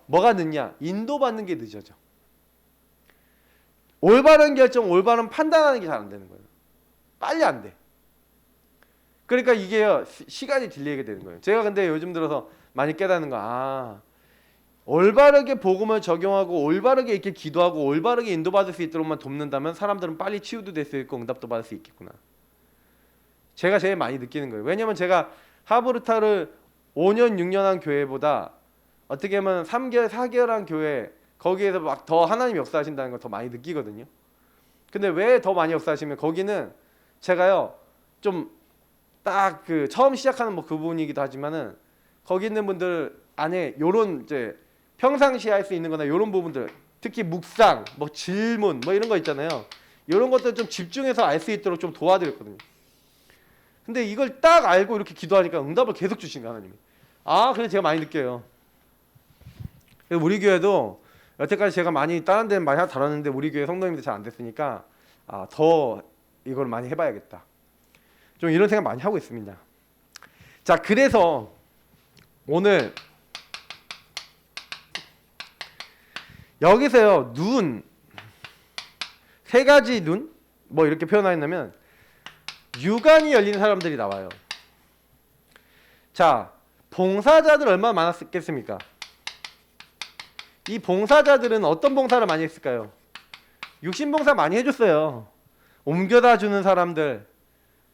뭐가 늦냐? 인도받는 게 늦어져. 올바른 결정, 올바른 판단하는 게 잘 안 되는 거예요. 빨리 안 돼. 그러니까 이게요 시간이 딜레이가 되는 거예요. 제가 근데 요즘 들어서 많이 깨닫는 거 올바르게 복음을 적용하고 올바르게 이렇게 기도하고 올바르게 인도받을 수 있도록만 돕는다면 사람들은 빨리 치유도 될 수 있고 응답도 받을 수 있겠구나. 제가 제일 많이 느끼는 거예요. 왜냐면 제가 하브르타를 5년 6년 한 교회보다 어떻게 보면 3개월 4개월 한 교회 거기에서 막 더 하나님 역사하신다는 걸 더 많이 느끼거든요. 근데 왜 더 많이 역사하시면 거기는 제가요 좀 딱 그 처음 시작하는 뭐 그 부분이기도 하지만은 거기 있는 분들 안에 요런 이제 평상시에 할 수 있는 거나 요런 부분들 특히 묵상, 뭐 질문 뭐 이런 거 있잖아요. 요런 것들 좀 집중해서 알 수 있도록 좀 도와드렸거든요. 근데 이걸 딱 알고 이렇게 기도하니까 응답을 계속 주신 거예요, 하나님이. 그래서 제가 많이 느껴요. 우리 교회도 여태까지 제가 많이 다른 데는 많이 다뤘는데 우리 교회 성도님들 잘 안 됐으니까 더 이걸 많이 해봐야겠다. 좀 이런 생각 많이 하고 있습니다. 자, 그래서 오늘 여기서요 세 가지 눈 뭐 이렇게 표현하냐면 유관이 열린 사람들이 나와요. 자, 봉사자들 얼마나 많았겠습니까? 이 봉사자들은 어떤 봉사를 많이 했을까요? 육신봉사 많이 해줬어요. 옮겨다 주는 사람들,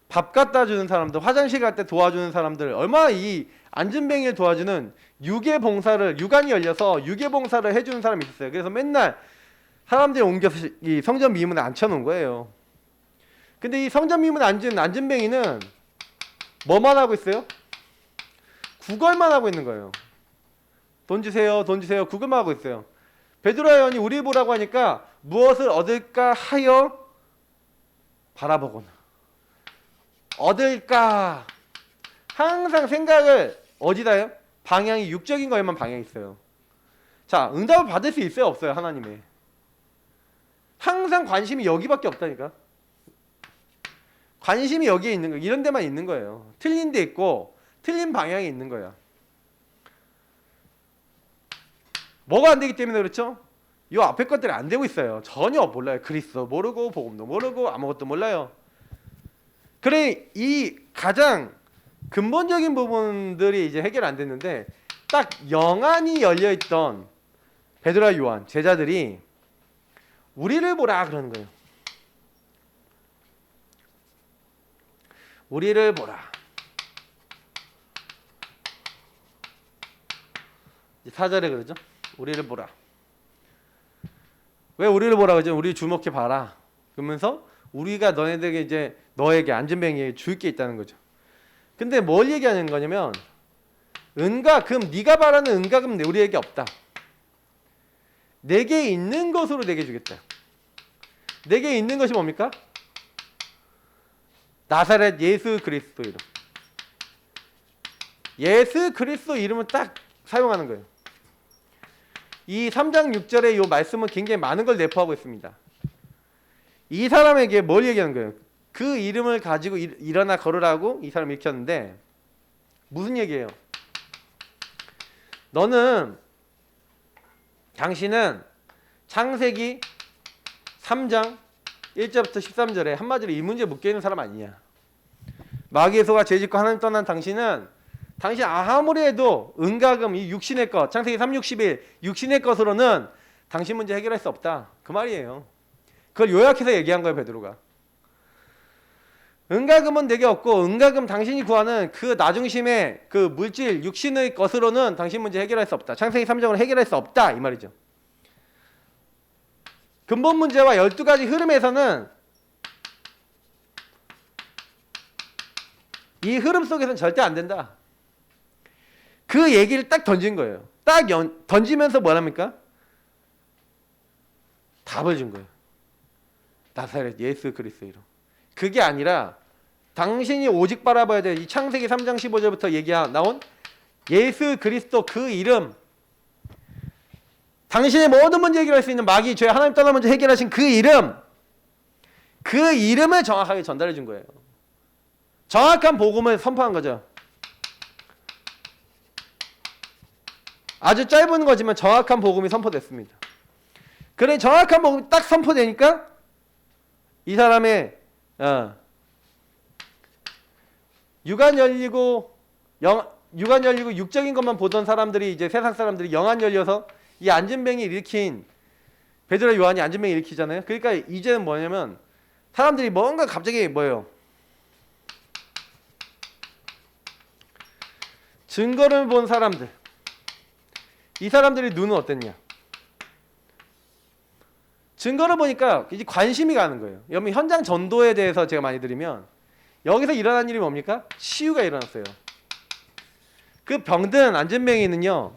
밥 갖다 주는 사람들, 화장실 갈 때 도와주는 사람들, 얼마나 이 안전뱅이를 도와주는 유관이 열려서 유괴봉사를 해주는 사람이 있었어요. 그래서 맨날 사람들이 옮겨서 이 성전 미문에 앉혀놓은 거예요. 근데 이 성전 미문에 앉은 안전뱅이는 뭐만 하고 있어요? 구걸만 하고 있는 거예요. 돈 주세요, 돈 주세요. 구걸만 하고 있어요. 베드로와 요한이 우리 보라고 하니까 무엇을 얻을까 하여 바라보거나 얻을까 항상 생각을 어디다 해요? 방향이 육적인 거에만 방향이 있어요. 자, 응답을 받을 수 있어요, 없어요? 하나님의 항상 관심이 여기밖에 없다니까. 관심이 여기에 있는 거예요. 이런 데만 있는 거예요. 틀린 데 있고 틀린 방향이 있는 거예요. 뭐가 안 되기 때문에 그렇죠? 이 앞에 것들이 안 되고 있어요. 전혀 몰라요. 그리스도 모르고 복음도 모르고 아무것도 몰라요. 그래 이 가장 근본적인 부분들이 이제 해결 안 됐는데 딱 영안이 열려 있던 베드로와 요한 제자들이 우리를 보라 그러는 거예요. 우리를 보라. 4절에 그러죠. 우리를 보라. 왜 우리를 보라 그러죠? 우리 주목해 봐라. 그러면서 우리가 너네들에게 이제 너에게 안전뱅이에 줄 게 있다는 거죠. 근데 뭘 얘기하는 거냐면 은과 금, 네가 바라는 은과 금 우리에게 없다. 내게 있는 것으로 내게 주겠다. 내게 있는 것이 뭡니까? 나사렛 예수 그리스도 이름. 예수 그리스도 이름을 딱 사용하는 거예요. 이 3장 6절의 이 말씀은 굉장히 많은 걸 내포하고 있습니다. 이 사람에게 뭘 얘기하는 거예요? 그 이름을 가지고 일어나 걸으라고 이 사람이 일으켰는데 무슨 얘기예요? 당신은 창세기 3장 1절부터 13절에 한마디로 이 문제에 묶여있는 사람 아니냐. 마귀의 소가 죄짓고 하나님 떠난 당신 아무리 해도 은가금 이 육신의 것 창세기 3:61 육신의 것으로는 당신 문제 해결할 수 없다. 그 말이에요. 그걸 요약해서 얘기한 거예요 베드로가. 은가금은 내게 없고 은가금 당신이 구하는 그 나중심의 그 물질 육신의 것으로는 당신 문제 해결할 수 없다. 창세기 3장으로 해결할 수 없다 이 말이죠. 근본 문제와 12가지 흐름에서는 이 흐름 속에서는 절대 안 된다. 그 얘기를 딱 던진 거예요. 딱 던지면서 뭐랍니까? 답을 준 거예요. 나사렛 예수 그리스도 이름. 그게 아니라 당신이 오직 바라봐야 될 이 창세기 3장 15절부터 나온 예수 그리스도 그 이름, 당신의 모든 문제 해결할 수 있는 마귀 죄 하나님 떠나 문제 해결하신 그 이름, 그 이름을 정확하게 전달해 준 거예요. 정확한 복음을 선포한 거죠. 아주 짧은 거지만 정확한 복음이 선포됐습니다. 그래 정확한 복음이 딱 선포되니까 이 사람의 육안 열리고 육적인 것만 보던 사람들이 이제 세상 사람들이 영안 열려서 이 안진뱅이 일으킨 베드로 요한이 안진뱅이 일으키잖아요. 그러니까 이제는 뭐냐면 사람들이 뭔가 갑자기 뭐예요? 증거를 본 사람들. 이 사람들의 눈은 어땠냐? 증거를 보니까 이제 관심이 가는 거예요. 여러분 현장 전도에 대해서 제가 많이 드리면 여기서 일어난 일이 뭡니까? 치유가 일어났어요. 그 병든 안진뱅이는요.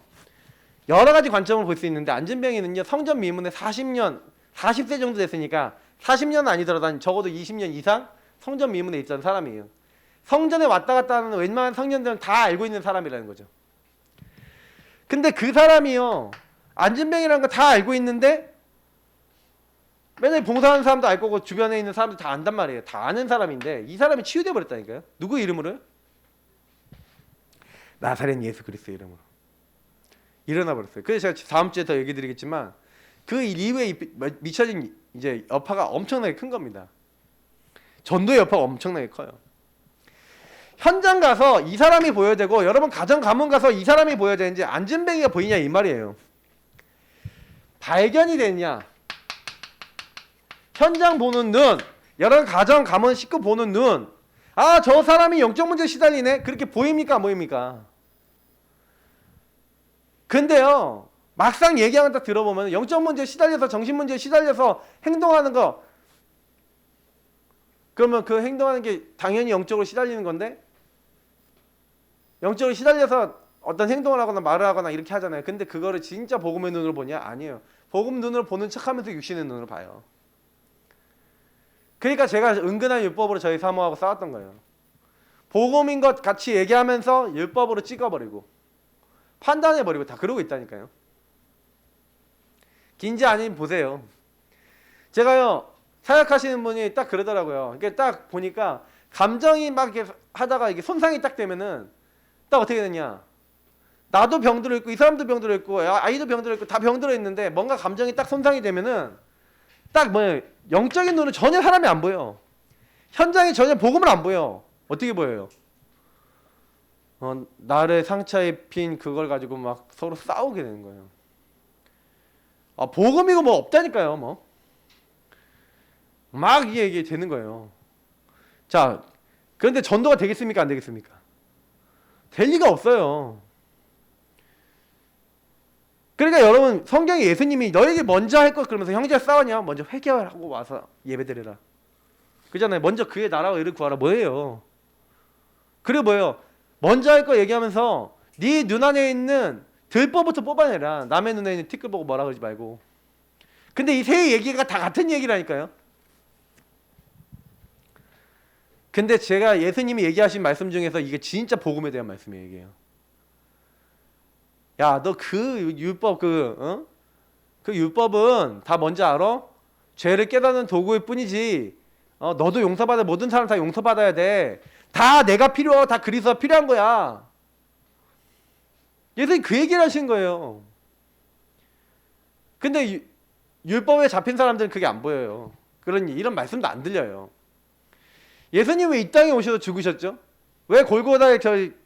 여러 가지 관점을 볼 수 있는데 안진뱅이는요. 성전 미문에 40세 정도 됐으니까 40년은 아니더라도 적어도 20년 이상 성전 미문에 있던 사람이에요. 성전에 왔다 갔다 하는 웬만한 성년들은 다 알고 있는 사람이라는 거죠. 근데 그 사람이요. 안진뱅이라는 거 다 알고 있는데 맨날 봉사하는 사람도 알 거고 주변에 있는 사람도 다 안단 말이에요. 다 아는 사람인데 이 사람이 치유돼 버렸다니까요. 누구 이름으로요? 나사렛 예수 그리스도 이름으로 일어나 버렸어요. 그래서 제가 다음 주에 더 얘기 드리겠지만 그 이후에 미쳐진 이제 여파가 엄청나게 큰 겁니다. 전도의 여파가 엄청나게 커요. 현장 가서 이 사람이 보여야 되고 여러분 가정 가문 가서 이 사람이 보여야 되는지 안진뱅이가 보이냐 이 말이에요. 발견이 되냐? 현장 보는 눈, 여러 가정 가문 식구 보는 눈. 아, 저 사람이 영적 문제 시달리네. 그렇게 보입니까 안 보입니까? 근데요. 막상 얘기하는 거 딱 들어보면 영적 문제 시달려서 정신 문제 시달려서 행동하는 거 그러면 그 행동하는 게 당연히 영적으로 시달리는 건데 영적으로 시달려서 어떤 행동을 하거나 말을 하거나 이렇게 하잖아요. 근데 그거를 진짜 복음의 눈으로 보냐? 아니에요. 복음 눈으로 보는 척하면서 육신의 눈으로 봐요. 그러니까 제가 은근한 율법으로 저희 사모하고 싸웠던 거예요. 복음인 것 같이 얘기하면서 율법으로 찍어버리고 판단해버리고 다 그러고 있다니까요. 긴지 아닌 보세요. 제가요 사역하시는 분이 딱 그러더라고요. 이게 딱 보니까 감정이 막 이렇게 하다가 이게 손상이 딱 되면은 딱 어떻게 되냐? 나도 병들어 있고 이 사람도 병들어 있고 아이도 병들어 있고 다 병들어 있는데 뭔가 감정이 딱 손상이 되면은 딱 뭐 영적인 눈은 전혀 사람이 안 보여. 현장에 전혀 복음을 안 보여. 어떻게 보여요? 나를 상처 입힌 그걸 가지고 막 서로 싸우게 되는 거예요. 복음이고 뭐 없다니까요. 뭐 막 이게 되는 거예요. 자, 그런데 전도가 되겠습니까? 안 되겠습니까? 될 리가 없어요. 그러니까 여러분, 성경에 예수님이 너에게 먼저 할 것 그러면서 형제가 싸우냐? 먼저 회개하고 와서 예배드리라. 그잖아요. 먼저 그의 나라와 의를 구하라. 뭐예요? 그래 뭐예요? 먼저 할 거 얘기하면서 네 눈 안에 있는 들보부터 뽑아내라. 남의 눈에 있는 티끌 보고 뭐라 그러지 말고. 근데 이 세 얘기가 다 같은 얘기라니까요. 근데 제가 예수님이 얘기하신 말씀 중에서 이게 진짜 복음에 대한 말씀이에요. 이게요. 야, 너 그 율법 그 율법은 다 뭔지 알아? 죄를 깨닫는 도구일 뿐이지. 너도 용서받아. 모든 사람 다 용서받아야 돼. 다 내가 필요하고 다 그리스도가 필요한 거야. 예수님 그 얘기를 하신 거예요. 근데 율법에 잡힌 사람들은 그게 안 보여요. 그러니 이런 말씀도 안 들려요. 예수님 왜 이 땅에 오셔서 죽으셨죠? 왜 골고다의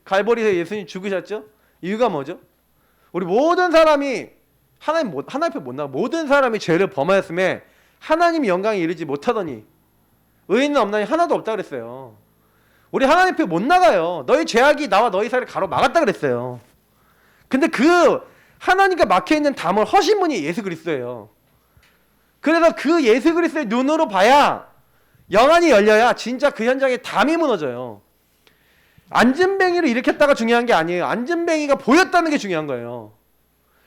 갈보리에서 예수님 죽으셨죠? 이유가 뭐죠? 우리 모든 사람이 하나님 앞에 못 나가. 모든 사람이 죄를 범하였음에 하나님 영광에 이르지 못하더니 의인은 없나니 하나도 없다 그랬어요. 우리 하나님 앞에 못 나가요. 너희 죄악이 나와 너희 사이를 가로막았다 그랬어요. 근데 그 하나님과 막혀있는 담을 허신 분이 예수 그리스도예요. 그래서 그 예수 그리스도의 눈으로 봐야 영안이 열려야 진짜 그 현장에 담이 무너져요. 안전뱅이를 일으켰다가 중요한 게 아니에요. 안전뱅이가 보였다는 게 중요한 거예요.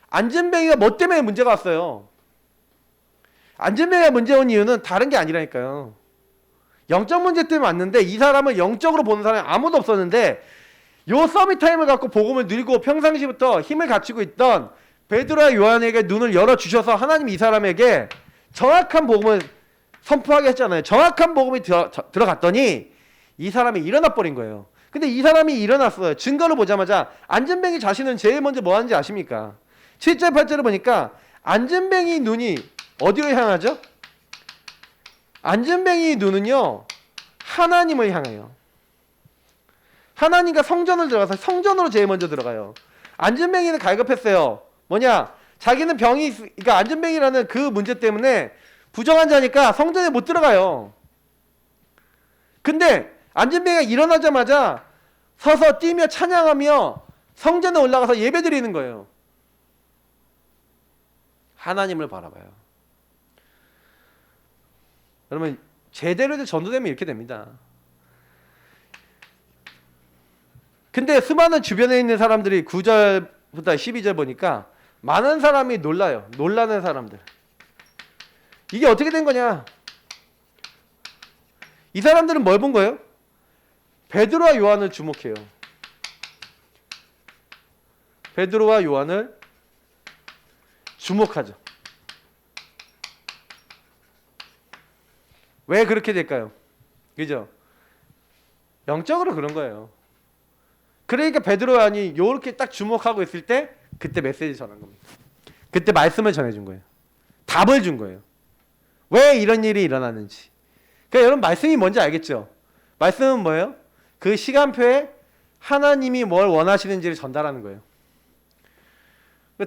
안전뱅이가 뭐 때문에 문제가 왔어요? 안전뱅이가 문제 온 이유는 다른 게 아니라니까요. 영적 문제 때문에 왔는데 이 사람을 영적으로 보는 사람이 아무도 없었는데 요 서밋타임을 갖고 복음을 누리고 평상시부터 힘을 갖추고 있던 베드로와 요한에게 눈을 열어주셔서 하나님 이 사람에게 정확한 복음을 선포하게 했잖아요. 정확한 복음이 들어갔더니 이 사람이 일어나 버린 거예요. 근데 이 사람이 일어났어요. 증거를 보자마자 안전뱅이 자신은 제일 먼저 뭐 하는지 아십니까? 7절 8절을 보니까 안전뱅이 눈이 어디로 향하죠? 안전뱅이 눈은요 하나님을 향해요. 하나님과 성전을 들어가서 성전으로 제일 먼저 들어가요. 안전뱅이는 갈급했어요. 뭐냐? 자기는 그러니까 안전뱅이라는 그 문제 때문에 부정한 자니까 성전에 못 들어가요. 근데 안전뱅이가 일어나자마자 서서 뛰며 찬양하며 성전에 올라가서 예배드리는 거예요. 하나님을 바라봐요. 여러분 제대로 전도되면 이렇게 됩니다. 근데 수많은 주변에 있는 사람들이 9절부터 12절 보니까 많은 사람이 놀라요. 놀라는 사람들. 이게 어떻게 된 거냐? 이 사람들은 뭘 본 거예요? 베드로와 요한을 주목해요. 베드로와 요한을 주목하죠. 왜 그렇게 될까요? 그죠? 영적으로 그런 거예요. 그러니까 베드로 요한이 이렇게 딱 주목하고 있을 때 그때 메시지 전한 겁니다. 그때 말씀을 전해준 거예요. 답을 준 거예요. 왜 이런 일이 일어나는지. 그러니까 여러분 말씀이 뭔지 알겠죠? 말씀은 뭐예요? 그 시간표에 하나님이 뭘 원하시는지를 전달하는 거예요.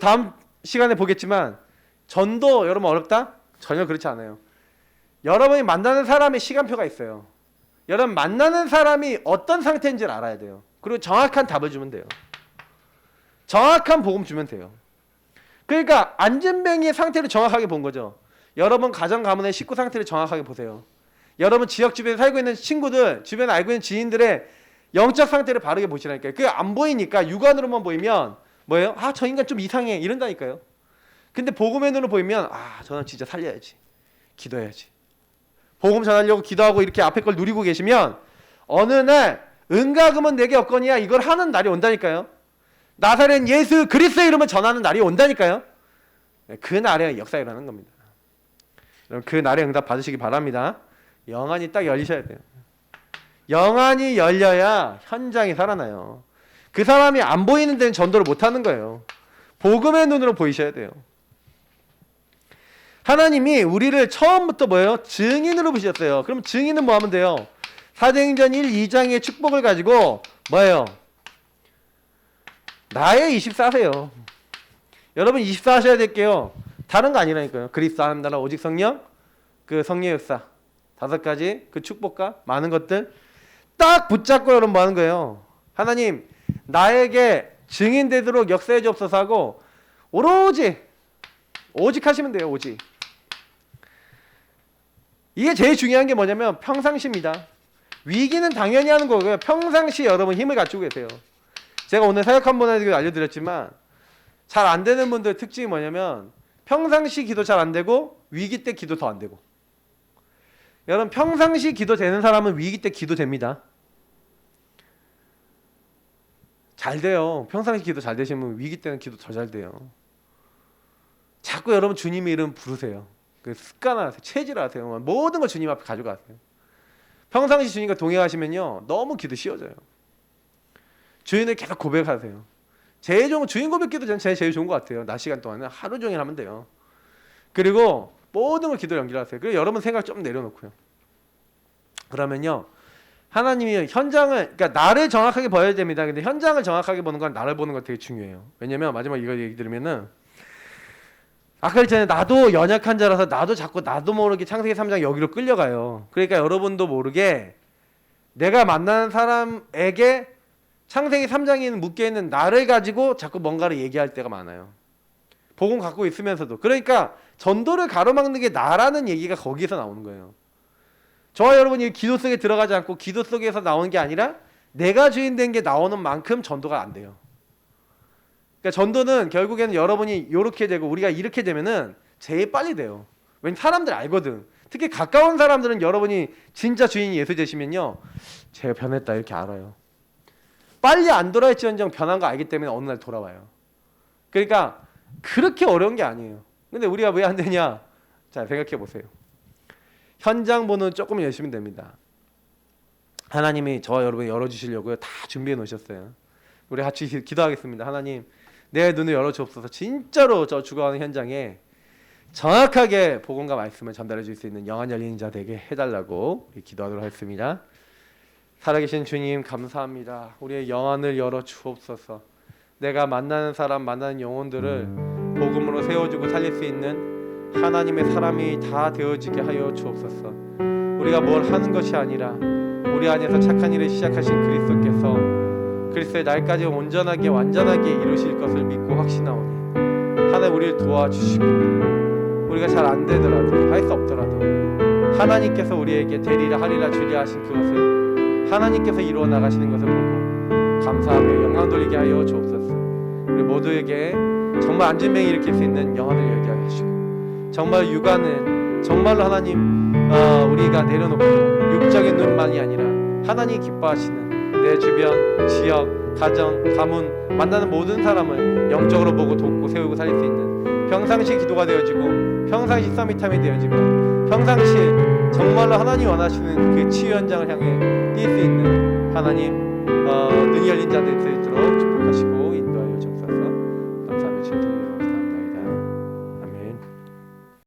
다음 시간에 보겠지만 전도 여러분 어렵다? 전혀 그렇지 않아요. 여러분이 만나는 사람의 시간표가 있어요. 여러분 만나는 사람이 어떤 상태인지를 알아야 돼요. 그리고 정확한 답을 주면 돼요. 정확한 복음 주면 돼요. 그러니까 안전뱅이의 상태를 정확하게 본 거죠. 여러분 가정 가문의 식구 상태를 정확하게 보세요. 여러분 지역 주변에 살고 있는 친구들, 주변에 알고 있는 지인들의 영적 상태를 바르게 보시라니까요. 그게 안 보이니까 육안으로만 보이면 뭐예요? 아, 저 인간 좀 이상해 이런다니까요. 근데 복음의 눈으로 보이면 아, 저는 진짜 살려야지. 기도해야지. 복음 전하려고 기도하고 이렇게 앞에 걸 누리고 계시면 어느 날 은가금은 내게 없거니와 이걸 하는 날이 온다니까요. 나사렛 예수 그리스도의 이름을 전하는 날이 온다니까요. 그 날에 역사가 일어나는 겁니다. 여러분 그 날에 응답 받으시기 바랍니다. 영안이 딱 열리셔야 돼요. 영안이 열려야 현장이 살아나요. 그 사람이 안 보이는 데는 전도를 못 하는 거예요. 복음의 눈으로 보이셔야 돼요. 하나님이 우리를 처음부터 뭐예요? 증인으로 보셨어요. 그럼 증인은 뭐 하면 돼요? 사도행전 1, 2장의 축복을 가지고 뭐예요? 나의 24세요. 여러분 24 하셔야 될게요. 다른 거 아니라니까요. 그리스도 하나님 나라 오직 성령 그 성령의 역사 5가지 그 축복과 많은 것들 딱 붙잡고 여러분 뭐 하는 거예요? 하나님 나에게 증인 되도록 역사해 주옵소서 하고 오로지 오직 하시면 돼요. 오직. 이게 제일 중요한 게 뭐냐면 평상시입니다. 위기는 당연히 하는 거고요. 평상시 여러분 힘을 갖추고 계세요. 제가 오늘 사역 한번 알려드렸지만 잘 안 되는 분들 특징이 뭐냐면 평상시 기도 잘 안 되고 위기 때 기도 더 안 되고. 여러분 평상시 기도 되는 사람은 위기 때 기도 됩니다. 잘 돼요. 평상시 기도 잘 되시면 위기 때는 기도 더 잘 돼요. 자꾸 여러분 주님의 이름 부르세요. 그 습관화하세요. 체질화하세요. 모든 걸 주님 앞에 가져가세요. 평상시 주님과 동행하시면요 너무 기도 쉬워져요. 주인을 계속 고백하세요. 제일 좋은 건 주인 고백 기도 저는 제일 좋은 것 같아요. 낮 시간 동안은 하루 종일 하면 돼요. 그리고 모든 걸 기도로 연결하세요. 그리고 여러분 생각 좀 내려놓고요. 그러면요 하나님이 현장을 그러니까 나를 정확하게 봐야 됩니다. 근데 현장을 정확하게 보는 건 나를 보는 거 되게 중요해요. 왜냐면 마지막 이거 얘기 들으면은 아까 했잖아요. 나도 연약한 자라서 나도 모르게 창세기 3장 여기로 끌려가요. 그러니까 여러분도 모르게 내가 만나는 사람에게 창세기 3장에 묶여있는 나를 가지고 자꾸 뭔가를 얘기할 때가 많아요. 복음 갖고 있으면서도. 그러니까 전도를 가로막는 게 나라는 얘기가 거기서 나오는 거예요. 저와 여러분이 기도 속에 들어가지 않고 기도 속에서 나오는 게 아니라 내가 주인된 게 나오는 만큼 전도가 안 돼요. 그러니까 전도는 결국에는 여러분이 이렇게 되고 우리가 이렇게 되면은 제일 빨리 돼요. 왜냐면 사람들 알거든. 특히 가까운 사람들은 여러분이 진짜 주인이 예수 되시면요 제가 변했다 이렇게 알아요. 빨리 안 돌아올지언정 변한 거 알기 때문에 어느 날 돌아와요. 그러니까 그렇게 어려운 게 아니에요. 근데 우리가 왜 안 되냐? 자 생각해 보세요. 현장 보는 조금 열심히 됩니다. 하나님이 저와 여러분 열어주시려고요 다 준비해 놓으셨어요. 우리 같이 기도하겠습니다. 하나님 내 눈을 열어주옵소서. 진짜로 저 죽어가는 현장에 정확하게 복음과 말씀을 전달해 줄 수 있는 영안 열린 자 되게 해달라고 기도하도록 하겠습니다. 살아계신 주님 감사합니다. 우리의 영안을 열어 주옵소서. 내가 만나는 사람 만나는 영혼들을 복음으로 세워주고 살릴 수 있는 하나님의 사람이 다 되어지게 하여 주옵소서. 우리가 뭘 하는 것이 아니라 우리 안에서 착한 일을 시작하신 그리스도께서 그리스도의 날까지 온전하게 완전하게 이루실 것을 믿고 확신하오니 하나님 우리를 도와주시고 우리가 잘 안 되더라도 할 수 없더라도 하나님께서 우리에게 되리라 하리라 주리라 하신 그것을 하나님께서 이루어 나가시는 것을 보고 감사하며 영광 돌리게 하여 주옵소서. 우리 모두에게 정말 안진뱅이 일으킬 수 있는 영안을 열게 하여 주시고 정말 육아는 정말로 하나님 우리가 내려놓고 육적인 눈만이 아니라 하나님이 기뻐하시는 내 주변, 지역, 가정, 가문 만나는 모든 사람을 영적으로 보고 돕고 세우고 살릴 수 있는 평상시 기도가 되어지고 평상시 서밋함이 되어지고 평상시 정말로 하나님 원하시는 그 치유 현장을 향해 뛸 수 있는 하나님 눈이 열린 자들 되도록 축복하시고